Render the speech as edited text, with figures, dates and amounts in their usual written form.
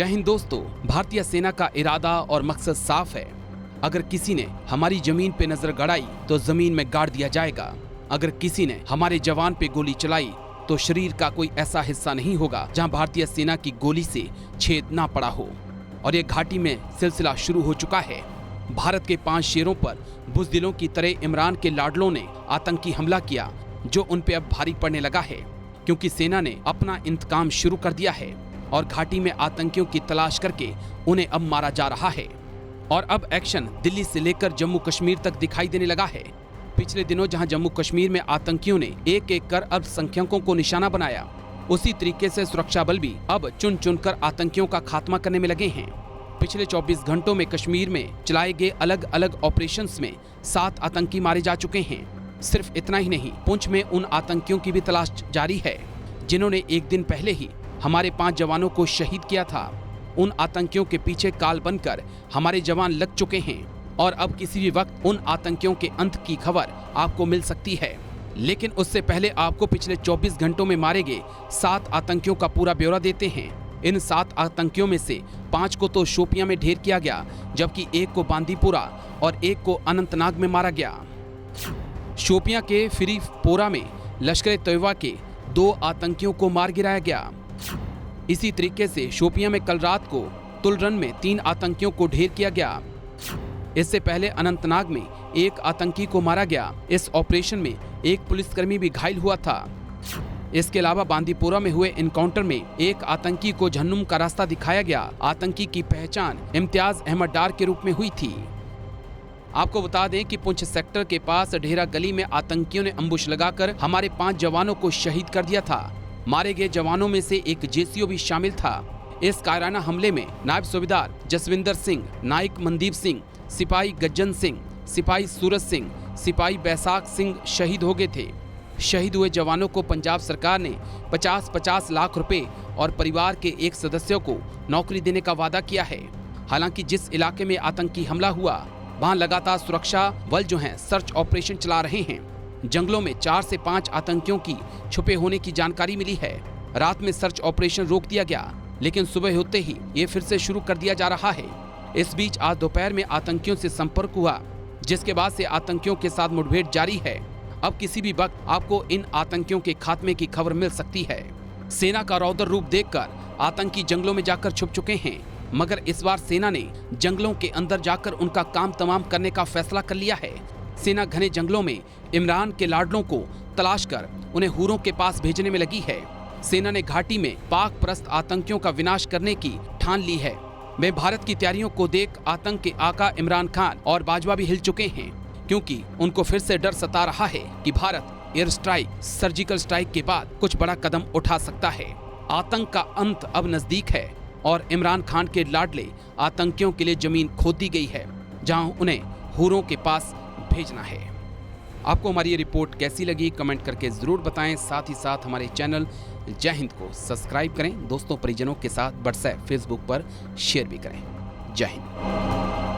जय हिंद दोस्तों। भारतीय सेना का इरादा और मकसद साफ है। अगर किसी ने हमारी जमीन पे नजर गड़ाई तो जमीन में गाड़ दिया जाएगा। अगर किसी ने हमारे जवान पे गोली चलाई तो शरीर का कोई ऐसा हिस्सा नहीं होगा जहां भारतीय सेना की गोली से छेद ना पड़ा हो। और ये घाटी में सिलसिला शुरू हो चुका है। भारत के 5 शेरों पर बुज़दिलों की तरह इमरान के लाडलों ने आतंकी हमला किया, जो उन पे अब भारी पड़ने लगा है, क्योंकि सेना ने अपना इंतकाम शुरू कर दिया है और घाटी में आतंकियों की तलाश करके उन्हें अब मारा जा रहा है। और अब एक्शन दिल्ली से लेकर जम्मू कश्मीर तक दिखाई देने लगा है। पिछले दिनों जहां जम्मू कश्मीर में आतंकियों ने एक एक कर अल्पसंख्यकों को निशाना बनाया, उसी तरीके से सुरक्षा बल भी अब चुन चुनकर आतंकियों का खात्मा करने में लगे हैं। पिछले 24 घंटों में कश्मीर में चलाए गए अलग अलग ऑपरेशंस में 7 आतंकी मारे जा चुके हैं। सिर्फ इतना ही नहीं, पुंछ में उन आतंकियों की भी तलाश जारी है जिन्होंने एक दिन पहले ही हमारे 5 जवानों को शहीद किया था। उन आतंकियों के पीछे काल बनकर हमारे जवान लग चुके हैं और अब किसी भी वक्त उन आतंकियों के अंत की खबर आपको मिल सकती है। लेकिन उससे पहले आपको पिछले 24 घंटों में मारे गए 7 आतंकियों का पूरा ब्यौरा देते हैं। इन 7 आतंकियों में से 5 को तो शोपियां में ढेर किया गया, जबकि एक को बांदीपुरा और एक को अनंतनाग में मारा गया। शोपियां के फिरीपोरा में लश्कर-ए-तैयबा के 2 आतंकियों को मार गिराया गया। इसी तरीके से शोपियां में कल रात को तुलरन में 3 आतंकियों को ढेर किया गया। इससे पहले अनंतनाग में 1 आतंकी को मारा गया। इस ऑपरेशन में 1 पुलिसकर्मी भी घायल हुआ था। इसके अलावा बांदीपुरा में हुए एनकाउंटर में 1 आतंकी को जहन्नुम का रास्ता दिखाया गया। आतंकी की पहचान इम्तियाज अहमद डार के रूप में हुई थी। आपको बता दें कि पुंछ सेक्टर के पास ढेरा गली में आतंकियों ने अम्बुश लगाकर हमारे 5 जवानों को शहीद कर दिया था। मारे गए जवानों में से एक जेसीओ भी शामिल था। इस कायराना हमले में नायब सूबेदार जसविंदर सिंह, नाइक मनदीप सिंह, सिपाही गज्जन सिंह, सिपाही सूरज सिंह, सिपाही बैसाख सिंह शहीद हो गए थे। शहीद हुए जवानों को पंजाब सरकार ने 50-50 लाख रुपए और परिवार के एक सदस्य को नौकरी देने का वादा किया है। हालांकि जिस इलाके में आतंकी हमला हुआ वहां लगातार सुरक्षा बल जो हैं सर्च ऑपरेशन चला रहे हैं। जंगलों में 4 से 5 आतंकियों की छुपे होने की जानकारी मिली है। रात में सर्च ऑपरेशन रोक दिया गया, लेकिन सुबह होते ही ये फिर से शुरू कर दिया जा रहा है। इस बीच आज दोपहर में आतंकियों से संपर्क हुआ, जिसके बाद से आतंकियों के साथ मुठभेड़ जारी है। अब किसी भी वक्त आपको इन आतंकियों के खात्मे की खबर मिल सकती है। सेना का रौद्र रूप देखकर आतंकी जंगलों में जाकर छुप चुके हैं, मगर इस बार सेना ने जंगलों के अंदर जाकर उनका काम तमाम करने का फैसला कर लिया है। सेना घने जंगलों में इमरान के लाडलों को तलाश कर उन्हें हूरों के पास भेजने में लगी है। सेना ने घाटी में पाक परस्त आतंकियों का विनाश करने की ठान ली है। वे भारत की तैयारियों को देख आतंक के आका इमरान खान और बाजवा भी हिल चुके हैं, क्योंकि उनको फिर से डर सता रहा है कि Bharat air strike, surgical strike के बाद कुछ बड़ा कदम उठा सकता है। आतंक का अंत अब नजदीक है और इमरान खान के लाडले आतंकियों के लिए जमीन खोद दी गई है, जहां उन्हें हूरों के पास भेजना है। आपको हमारी ये रिपोर्ट कैसी लगी कमेंट करके जरूर बताएं। साथ ही साथ हमारे चैनल जय हिंद को सब्सक्राइब करें। दोस्तों परिजनों के साथ व्हाट्सएप, फेसबुक पर शेयर भी करें। जय हिंद।